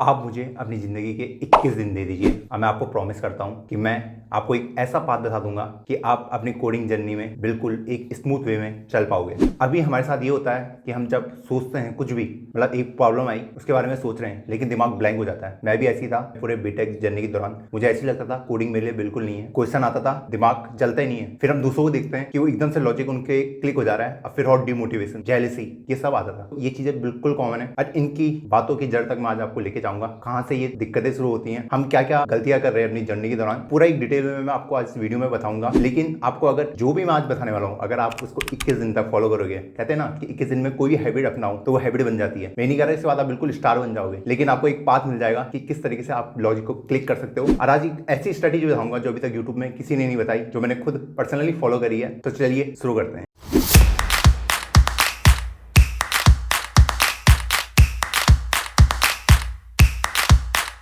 आप मुझे अपनी ज़िंदगी के 21 दिन दे दीजिए और मैं आपको प्रॉमिस करता हूँ कि मैं आपको एक ऐसा पाथ बता दूंगा कि आप अपनी कोडिंग जर्नी में बिल्कुल एक स्मूथ वे में चल पाओगे। अभी हमारे साथ ये होता है कि हम जब सोचते हैं कुछ भी, मतलब एक प्रॉब्लम आई उसके बारे में सोच रहे हैं लेकिन दिमाग ब्लैंक हो जाता है। मैं भी ऐसी था पूरे बीटेक जर्नी के दौरान। मुझे ऐसी लगता था कोडिंग मेरे लिए बिल्कुल नहीं है, क्वेश्चन आता था दिमाग चलता ही नहीं है। फिर हम दूसरों को देखते हैं कि वो एकदम से लॉजिक उनके क्लिक हो जा रहा है, अब फिर और डिमोटिवेशन, जेलसी, ये सब आता था। ये चीजें बिल्कुल कॉमन है और इनकी बातों की जड़ तक मैं आज आपको लेके जाऊंगा। कहां से ये दिक्कतें शुरू होती हैं, हम क्या क्या गलतियां कर रहे हैं अपनी जर्नी के दौरान, पूरा एक डिटेल में मैं आपको आज इस वीडियो में बताऊंगा। लेकिन आपको अगर जो भी मैं आज बताने वाला हूं, अगर आप उसको 21 दिन तक फॉलो करोगे, कहते हैं ना कि 21 दिन में कोई भी हैबिट अपनाओ तो वो हैबिट बन जाती है। मैं नहीं कह रहा इसके बाद आप बिल्कुल स्टार बन जाओगे, लेकिन आपको एक पाथ मिल जाएगा कि किस तरीके से आप लॉजिक को क्लिक कर सकते हो। और आज एक ऐसी स्ट्रेटेजी बताऊंगा जो अभी तक यूट्यूब में किसी ने नहीं बताई, जो मैंने खुद पर्सनली फॉलो करी है। तो चलिए शुरू करते हैं।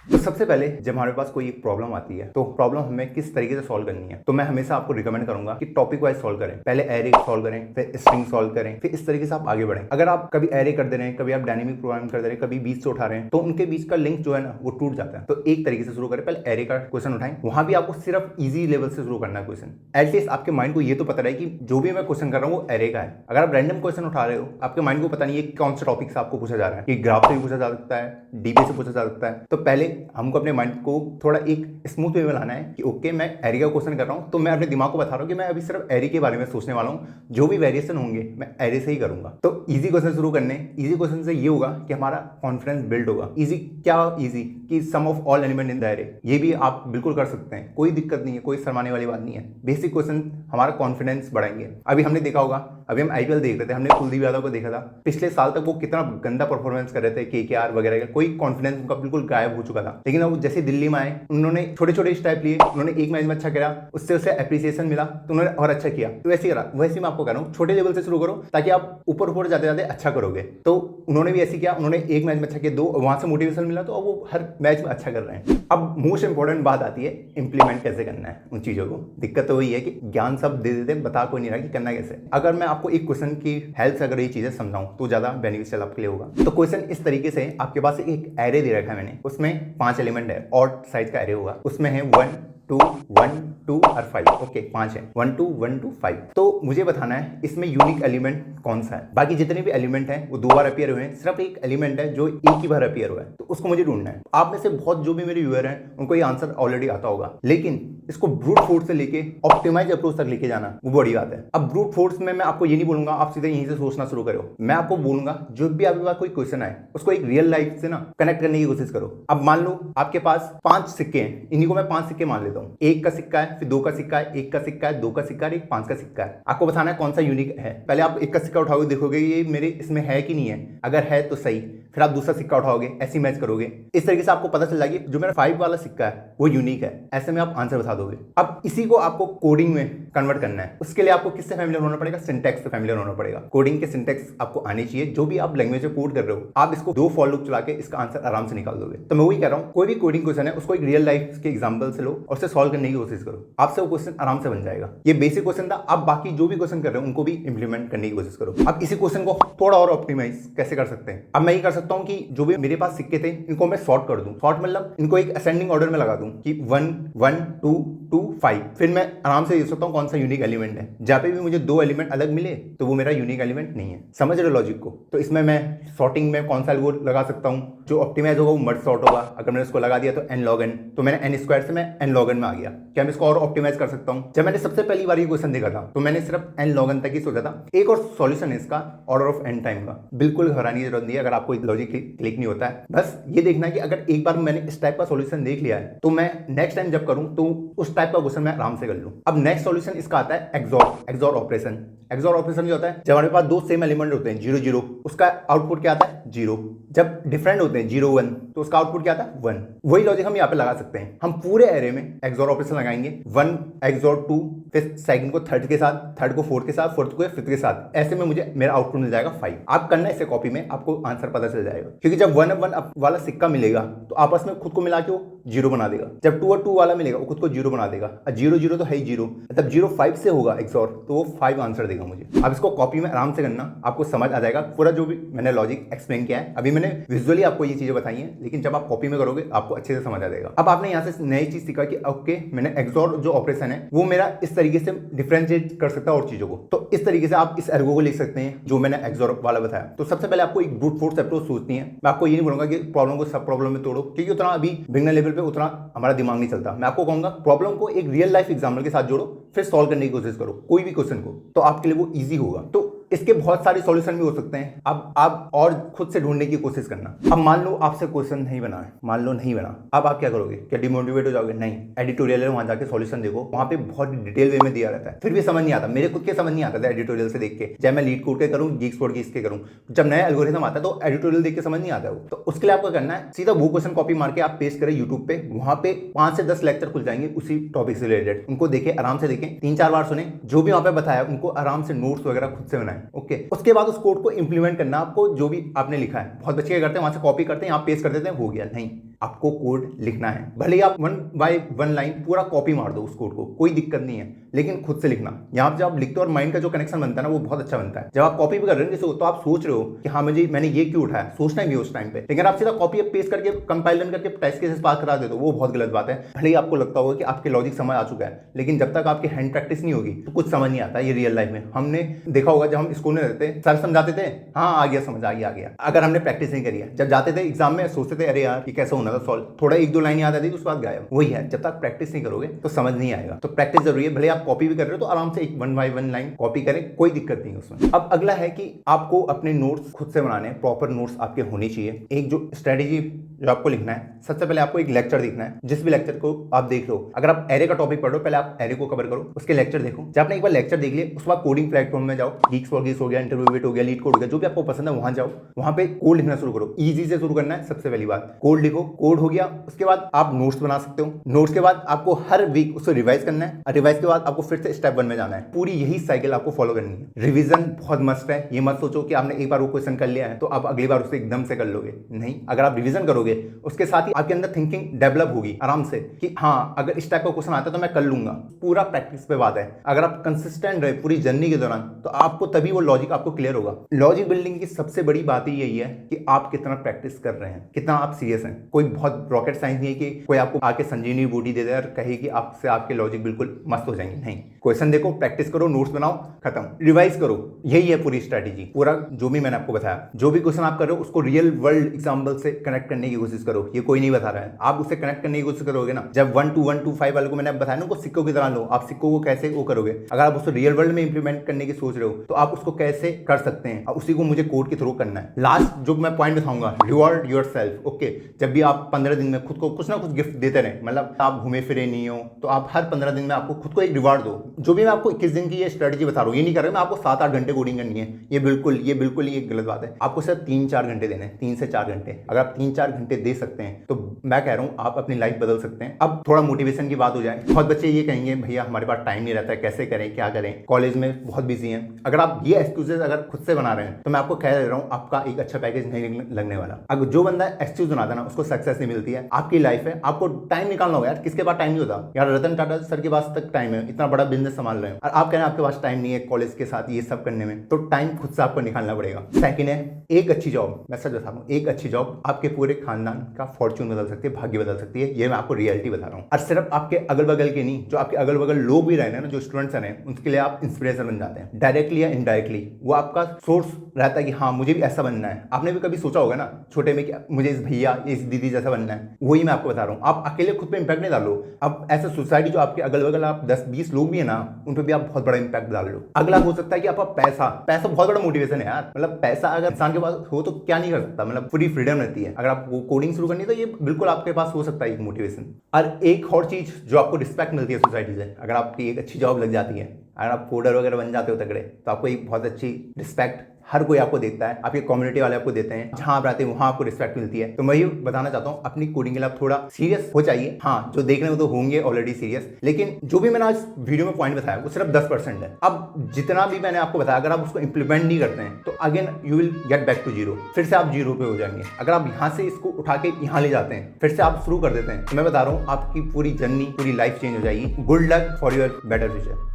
तो सबसे पहले जब हमारे पास कोई एक प्रॉब्लम आती है तो प्रॉब्लम हमें किस तरीके से सॉल्व करनी है, तो मैं हमेशा आपको रिकमेंड करूंगा कि टॉपिक वाइज सॉल्व करें। पहले एरे सॉल्व करें, फिर स्ट्रिंग सॉल्व करें, फिर इस तरीके से आप आगे बढ़ें। अगर आप कभी एरे कर दे रहे हैं, कभी आप डायनेमिक प्रोग्रामिंग कर दे रहे हैं, कभी बीच से उठा रहे हैं, तो उनके बीच का लिंक जो है ना वो टूट जाता है। तो एक तरीके से शुरू करें, पहले एरे का क्वेश्चन उठाएं। वहां भी आपको सिर्फ ईजी लेवल से शुरू करना है क्वेश्चन। एटलीस्ट आपके माइंड को ये तो पता रहे कि जो भी मैं क्वेश्चन कर रहा हूँ वो एरे का है। अगर आप रैंडम क्वेश्चन उठा रहे हो, आपके माइंड को पता नहीं है कौन सा टॉपिक से आपको पूछा जा रहा है, कि ग्राफ से भी पूछा जा सकता है, डीबी से पूछा जा सकता है। तो पहले हमको अपने माइंड को थोड़ा एक स्मूथ वे में लाना है कि ओके मैं एरे का क्वेश्चन कर रहा हूं, तो मैं अपने दिमाग को बता रहा हूं कि मैं अभी सिर्फ एरे के बारे में सोचने वाला हूं, जो भी वेरिएशन होंगे मैं एरे से ही करूंगा। तो इजी क्वेश्चन शुरू करने, इजी क्वेश्चन से ये होगा कि हमारा कॉन्फिडेंस बिल्ड होगा। इजी क्या इजी कि sum of all element in the array, ये भी आप बिल्कुल कर सकते हैं, कोई दिक्कत नहीं है, कोई शर्माने वाली बात नहीं है। बेसिक क्वेश्चन हमारा कॉन्फिडेंस बढ़ाएंगे। अभी हमने देखा होगा, अभी हम आईपीएल देख रहे थे, हमने कुलदीप यादव को देखा था। पिछले साल तक वो कितना गंदा परफॉर्मेंस कर रहे थे, केकेआर वगैरह, कोई कॉन्फिडेंस उनका बिल्कुल गायब हो चुका था। लेकिन अब जैसे दिल्ली में आए, उन्होंने छोटे छोटे स्टेप लिए, उन्होंने एक मैच में अच्छा करा, उससे उसे एप्रिसिएशन मिला तो उन्होंने और अच्छा किया। तो वैसे करा, वैसे मैं आपको कह रहा हूँ छोटे लेवल से शुरू करो ताकि आप ऊपर ऊपर जाते जाते अच्छा करोगे। तो उन्होंने भी ऐसे किया, उन्होंने एक मैच में अच्छा किया, दो, वहां से मोटिवेशन मिला, तो अब वो हर मैच में अच्छा कर रहे हैं। अब मोस्ट इंपॉर्टेंट बात आती है इंप्लीमेंट कैसे करना है उन चीजों को। दिक्कत तो वही है कि ज्ञान सब दे देते, बता कोई नहीं रहा कि करना कैसे। अगर मैं आपको एक क्वेश्चन की हेल्प से अगर ये चीजें समझाऊं तो ज्यादा बेनिफिशियल आपके लिए होगा। तो क्वेश्चन इस तरीके से, आपके पास एक एरे दे रखा है मैंने, उसमें 5 एलिमेंट है, ऑड साइज का एरे होगा, उसमें है 1 2 1 2 और 5। ओके, 5 है, 1 2 1 2 5। तो मुझे बताना है इसमें यूनिक एलिमेंट कौन सा है। बाकी जितने भी एलिमेंट हैं वो 2 बार अपीयर हुए हैं, सिर्फ एक एलिमेंट है जो एक ही बार अपीयर हुआ है, तो उसको मुझे ढूंढना है। आप में से बहुत जो भी मेरे व्यूअर हैं उनको ये आंसर ऑलरेडी आता होगा, लेकिन इसको ब्रूट फोर्स से लेके ऑप्टिमाइज अप्रोच तक लेके जाना वो बड़ी बात है। अब ब्रूट फोर्स में मैं आपको ये नहीं बोलूंगा आप सीधे यहीं से सोचना शुरू करो। मैं आपको बोलूंगा जो भी आपके पास कोई क्वेश्चन आए उसको एक रियल लाइफ से ना कनेक्ट करने की कोशिश करो। अब मान लो आपके पास 5 सिक्के हैं, इन्हीं को मैं 5 सिक्के मान लेता हूँ। 1 का सिक्का है, फिर 2 का सिक्का है, 1 का सिक्का है, 2 का सिक्का है, 5 का सिक्का है। आपको बताना है कौन सा यूनिक है। पहले आप 1 का सिक्का उठाओगे, देखोगे ये मेरे इसमें है कि नहीं है, अगर है तो सही। फिर आप दूसरा सिक्का उठाओगे, ऐसी मैच करोगे, इस तरीके से आपको पता चल जाएगी जो मेरा 5 वाला सिक्का है वो यूनिक है। ऐसे में आप आंसर बता दोगे। अब इसी को आपको कोडिंग में कन्वर्ट करना है। उसके लिए आपको किससे फैमिलियर होना पड़ेगा? सिंटैक्स से फैमिलियर होना पड़ेगा। कोडिंग के सिंटैक्स आपको आनी चाहिए। जो भी आप लैंग्वेज में कोड कर रहे हो, आप इसको 2 फॉर लूप चला के इसका आंसर आराम से निकाल दोगे। तो मैं वही कह रहा हूँ, कोई भी कोडिंग क्वेश्चन है उसको एक रियल लाइफ के एग्जांपल से लो और उसे सॉल्व करने की कोशिश करो, आपसे वो क्वेश्चन आराम से बन जाएगा। ये बेसिक क्वेश्चन था। आप बाकी जो भी क्वेश्चन कर रहे हो उनको भी इंप्लीमेंट करने की कोशिश करो। अब इसी क्वेश्चन को थोड़ा और ऑप्टिमाइज कैसे कर सकते हैं? अब मैं ये कर सकता हूँ कि जो भी मेरे पास सिक्के थे इनको मैं सॉर्ट कर दूं। सॉर्ट मतलब इनको एक असेंडिंग ऑर्डर में लगा दूं कि 1 1 2 2 5। फिर मैं आराम से देख सकता हूं कौन सा यूनिक एलिमेंट है। जहां पे भी मुझे 2 एलिमेंट अलग मिले तो वो मेरा यूनिक एलिमेंट नहीं है। समझ रहे हो लॉजिक को? तो इसमें मैं सॉर्टिंग में कौन सा वो लगा सकता हूं, जो ऑप्टिमाइज होगा वो मर्ज सॉर्ट होगा। अगर मैंने उसको लगा दिया तो n log n, तो मैंने n स्क्वायर से मैं n log n में आ गया। क्या मैं इसको और ऑप्टिमाइज कर सकता हूं? जब मैंने सबसे पहली बार ये क्वेश्चन देखा था तो मैंने सिर्फ n log n तक ही सोचा था। एक और सॉल्यूशन है इसका, ऑर्डर ऑफ n टाइम का। बिल्कुल घबराने की जरूरत नहीं है अगर आपको लॉजिक क्लिक नहीं होता है। बस ये देखना है कि अगर एक बार मैंने इस टाइप का सॉल्यूशन देख लिया है तो मैं नेक्स्ट टाइम जब करूं तो उस टाइप का क्वेश्चन मैं आराम से कर लूं। अब नेक्स्ट सॉल्यूशन इसका आता है एक्सॉर ऑपरेशन। एक्सॉर ऑपरेशन क्या होता है? जब हमारे पास 2 सेम एलिमेंट होते हैं 0 0, उसका आउटपुट क्या आता है? 0। जब डिफरेंट होते हैं 0 1 तो उसका आउटपुट क्या आता है? 1। वही लॉजिक हम यहाँ पे लगा सकते हैं। हम पूरे एरे में एक्सॉर ऑपरेशन लगाएंगे। 1 एक्सॉर 2, फिर सेकंड को थर्ड के साथ, थर्ड को फोर्थ के साथ, फोर्थ को फिफ्थ के साथ। ऐसे में मुझे मेरा आउटपुट मिल जाएगा 5। आप करना इसे कॉपी में, आपको आंसर पता चल जाएगा। क्योंकि जब 1 1 वाला सिक्का मिलेगा तो आपस में खुद को मिला के वो 0 बना देगा। जब 2 और 2 वाला मिलेगा वो खुद को 0 बना देगा। 0 0 तो है ही 0, मतलब 0 5 से होगा एक्सॉर, तो वो 5 आंसर देगा मुझे। अब इसको कॉपी में आराम से करना, आपको समझ आ जाएगा। पूरा जो भी मैंने लॉजिक एक्सप्लेन एक्सप्लेन किया है। अभी मैंने विजुअली आपको ये चीजें बताई हैं, लेकिन जब आप कॉपी में करोगे आपको अच्छे से समझ आ जाएगा। अब आपने यहाँ से नई चीज सीखा कि ओके मैंने एक्सॉर जो ऑपरेशन है वो मेरा इस तरीके से डिफरेंशिएट कर सकता है और चीजों को, तो इस तरीके से आप इस एल्गो को लिख सकते हैं जो मैंने एक्सॉर वाला बताया। तो सबसे पहले आपको एक ब्रूट फोर्स अप्रोच सोचनी है। मैं आपको ये नहीं बोलूंगा कि प्रॉब्लम को सब प्रॉब्लम में तोड़ो, क्योंकि उतना अभी बिगनर लेवल पे उतना हमारा दिमाग नहीं चलता। मैं आपको कहूंगा प्रॉब्लम को एक रियल लाइफ एग्जाम्पल के साथ जोड़ो, फिर सॉल्व करने की कोशिश करो कोई भी क्वेश्चन को, तो आपके लिए वो इजी होगा। तो इसके बहुत सारे सॉल्यूशन भी हो सकते हैं। अब आप और खुद से ढूंढने की कोशिश करना। अब मान लो आपसे क्वेश्चन नहीं बना है, मान लो नहीं बना, अब आप क्या करोगे? क्या डिमोटिवेट हो जाओगे? नहीं, एडिटोरियल है, वहां जाके सॉल्यूशन देखो, वहां पे बहुत डिटेल वे में दिया रहता है। फिर भी समझ नहीं आता, मेरे खुद के समझ नहीं आता था एडिटोरियल से देख के, चाहे मैं लीड कोड के करूँ, गीक स्पॉट के इसके करूँ। जब नया एल्गोरिथम आता है तो एडिटोरियल देख के समझ नहीं आता है। तो उसके लिए आपको करना है सीधा वो क्वेश्चन कॉपी मार के आप पेस्ट करें यूट्यूब पे, वहां पे 5 से 10 लेक्चर खुल जाएंगे उसी टॉपिक से रिलेटेड। उनको देखें, आराम से देखें, 3-4 बार सुने, जो भी वहां पे बताया उनको आराम से नोट्स वगैरह खुद से बनाएं। ओके, उसके बाद उस कोड को इंप्लीमेंट करना आपको, जो भी आपने लिखा है। बहुत बच्चे क्या करते हैं, वहां से कॉपी करते हैं, यहाँ पेस्ट कर देते हैं, हो गया। नहीं, आपको कोड लिखना है। भले ही आप 1 बाय 1 लाइन पूरा कॉपी मार दो उस कोड को, कोई दिक्कत नहीं है, लेकिन खुद से लिखना। यहाँ पे जब आप लिखते हो और माइंड का जो कनेक्शन बनता है ना, वो बहुत अच्छा बनता है। जब आप कॉपी भी कर रहे हो तो आप सोच रहे हो कि हाँ मैंने ये क्यों उठाया, सोचना ही नहीं उस टाइम पे। लेकिन आप सीधा कॉपी पेस्ट करके कंपाइल करके टेस्ट केसेस पास करा दे, तो वो बहुत गलत बात है। भले ही आपको लगता होगा कि आपके लॉजिक समझ आ चुका है, लेकिन जब तक आपकी हैंड प्रैक्टिस नहीं होगी तो कुछ समझ नहीं आता। ये रियल लाइफ में हमने देखा होगा, जब हम स्कूल में रहते सर समझाते थे, हाँ आ गया समझ, आ गया। अगर हमने प्रैक्टिस नहीं करी है, जब जाते थे एग्जाम में सोचते थे अरे यार ये कैसे होना था सॉल्व, थोड़ा 1-2 लाइन याद आती थी, उसके बाद गायब। वही है, जब तक प्रैक्टिस नहीं करोगे तो समझ नहीं आएगा। तो प्रैक्टिस जरूरी है। भले आप कॉपी भी कर रहे हो तो आराम से एक 1 बाय 1 लाइन कॉपी करें, कोई दिक्कत नहीं उसमें। अब अगला है कि आपको अपने नोट्स खुद से बनाने हैं, प्रॉपर नोट्स आपके होने चाहिए। एक जो स्ट्रेटेजी जो आपको लिखना है, सबसे पहले आपको एक लेक्चर देखना है। जिस भी लेक्चर को आप देख लो, अगर आप एरे का टॉपिक पढ़ रहे हो, पहले आप एरे को कवर करो, उसके लेक्चर देखो। जब आपने एक बार लेक्चर देख लिया, उसके बाद कोडिंग प्लेटफॉर्म में जाओ, गीक्स हो गया, इंटरव्यू हो गया, लीड कोड हो गया, जो भी आपको पसंद है वहां जाओ, वहां पे कोड लिखना शुरू करो। इजी से शुरू करना है, सबसे पहली बात कोड लिखो। कोड हो गया, उसके बाद आप नोट्स बना सकते हो। नोट्स के बाद आपको हर वीक उसको रिवाइज करना है, रिवाइज के बाद आपको फिर से स्टेप 1 में जाना है। पूरी यही साइकिल आपको फॉलो करनी है। रिवीजन बहुत मस्ट है। ये मत सोचो कि आपने एक बार वो क्वेश्चन कर लिया है तो आप अगली बार उसे एकदम से कर लोगे, नहीं। अगर आप रिवीजन करोगे, उसके साथ ही आपके अंदर थिंकिंग डेवलप होगी आराम से कि हाँ अगर इस टाइप का क्वेश्चन आता है तो मैं कर लूंगा। पूरा प्रैक्टिस पे बात है। अगर आप कंसिस्टेंट रहे पूरी जर्नी के दौरान, तो आपको तभी वो लॉजिक आपको क्लियर होगा। लॉजिक बिल्डिंग की सबसे बड़ी बात ही यही है कि आप कितना प्रैक्टिस कर रहे हैं, कितना आप सीरियस हैं। कोई बहुत रॉकेट साइंस नहीं है कि कोई आपको आके संजीवनी बूटी दे दे और कहे कि आपसे आपके लॉजिक बिल्कुल मस्त हो जाएंगे। नहीं, क्वेश्चन देखो, प्रैक्टिस करो, नोट्स बनाओ, खत्म, रिवाइज करो। यही है पूरी स्ट्रैटेजी। पूरा जो भी मैंने आपको बताया, जो भी क्वेश्चन आप कर रहे हो उसको रियल वर्ल्ड एग्जांपल से कनेक्ट करने की कोशिश करो। ये कोई नहीं बता रहा है, आप उससे कनेक्ट करने की कोशिश करोगे ना। जब 1 to 1 to 5 वाले को मैंने बताया ना, सिक्कों की तरह लो। आप सिक्कों को कैसे वो करोगे, अगर आप उसको रियल वर्ल्ड में इंप्लीमेंट करने की सोच रहे हो तो आप उसको कैसे कर सकते हैं, और उसी को मुझे कोड के थ्रू करना है। लास्ट जो मैं पॉइंट बताऊंगा, रिवॉर्ड योरसेल्फ। ओके, जब भी आप 15 दिन में खुद को कुछ ना कुछ गिफ्ट देते रहे, मतलब आप घूमे फिरे नहीं हो तो आप हर 15 दिन में आपको खुद को एक रिवार्ड दो। जो भी मैं आपको 21 दिन की ये स्ट्रेटेजी बता रहा हूँ, ये नहीं कर रहा मैं आपको 7-8 घंटे कोडिंग करनी है, ये बिल्कुल ये गलत बात है। आपको सिर्फ 3-4 घंटे देने हैं, 3 से 4 घंटे। अगर आप 3-4 घंटे दे सकते हैं तो मैं कह रहा हूँ आप अपनी लाइफ बदल सकते हैं। अब थोड़ा मोटिवेशन की बात हो जाए। बहुत बच्चे ये कहेंगे भैया हमारे पास टाइम नहीं रहता है, कैसे करें, क्या करें, कॉलेज में बहुत बिजी हैं। अगर आप ये एक्सक्यूजेस अगर खुद से बना रहे हैं तो मैं आपको कह दे रहा हूँ आपका एक अच्छा पैकेज नहीं लगने वाला। अगर जो बंदा एक्सक्यूज बनाता है ना, उसको सक्सेस नहीं मिलती है। आपकी लाइफ है, आपको टाइम निकालना होगा यार। किसके पास टाइम नहीं होता यार? रतन टाटा सर के पास तक टाइम है, इतना बड़ा बिजनेस संभाल रहे हैं, और आप कह रहे हैं आपके पास टाइम नहीं है कॉलेज के साथ ये सब करने में। तो टाइम खुद से आपको निकालना पड़ेगा। सेकंड है एक अच्छी जॉब। मैं सच बता रहा हूँ, एक अच्छी जॉब आपके पूरे खानदान का फॉर्च्यून बदल सकती है, भाग्य बदल सकती है। ये मैं आपको रियलिटी बता रहा हूँ। और सिर्फ आपके अगल बगल के नहीं, जो आपके अगल बगल लोग भी रहे ना, जो स्टूडेंट्स रहे, उनके लिए आप इंस्पिरेशन बन जाते हैं। डायरेक्टली या इनडायरेक्टली वो आपका सोर्स रहता है कि हाँ मुझे भी ऐसा बनना है। आपने भी कभी सोचा होगा ना छोटे में कि मुझे इस भैया इस दीदी जैसा बनना है। वही मैं आपको बता रहा हूँ। आप अकेले खुद पे इंपैक्ट नहीं डालो, अब ऐसा सोसाइटी जो आपके अगल बगल आप 10-20 लोग भी है ना, उन पर भी आप बहुत बड़ा इंपैक्ट डाल लो। अगला हो सकता है कि आपका पैसा बहुत बड़ा मोटिवेशन है यार। मतलब पैसा अगर इंसान के पास हो तो क्या नहीं कर सकता, मतलब पूरी फ्रीडम रहती है। अगर आप वो कोडिंग शुरू करनी है तो ये बिल्कुल आपके पास हो सकता है एक मोटिवेशन। और एक और चीज जो आपको रिस्पेक्ट मिलती है सोसाइटी से, अगर आपकी एक अच्छी जॉब लग जाती है, अगर आप कोडर वगैरह बन जाते हो तगड़े, तो आपको एक बहुत अच्छी रिस्पेक्ट हर कोई आपको देता है, आपके कम्युनिटी वाले आपको देते हैं, जहां आप रहते हैं वहां आपको रिस्पेक्ट मिलती है। तो मैं ये बताना चाहता हूँ अपनी कोडिंग के लिए आप थोड़ा सीरियस हो चाहिए। हाँ, जो देखने में तो होंगे ऑलरेडी सीरियस, लेकिन जो भी मैंने आज वीडियो में पॉइंट बताया वो सिर्फ 10% है। अब जितना भी मैंने आपको बताया, अगर आप उसको इंप्लीमेंट नहीं करते हैं तो again you will get back to zero. फिर से आप जीरो पे हो जाएंगे। अगर आप यहाँ से इसको उठा के यहाँ ले जाते हैं, फिर से आप शुरू कर देते हैं, तो मैं बता रहा हूँ आपकी पूरी जर्नी, पूरी लाइफ चेंज हो जाएगी। Good luck for your better future.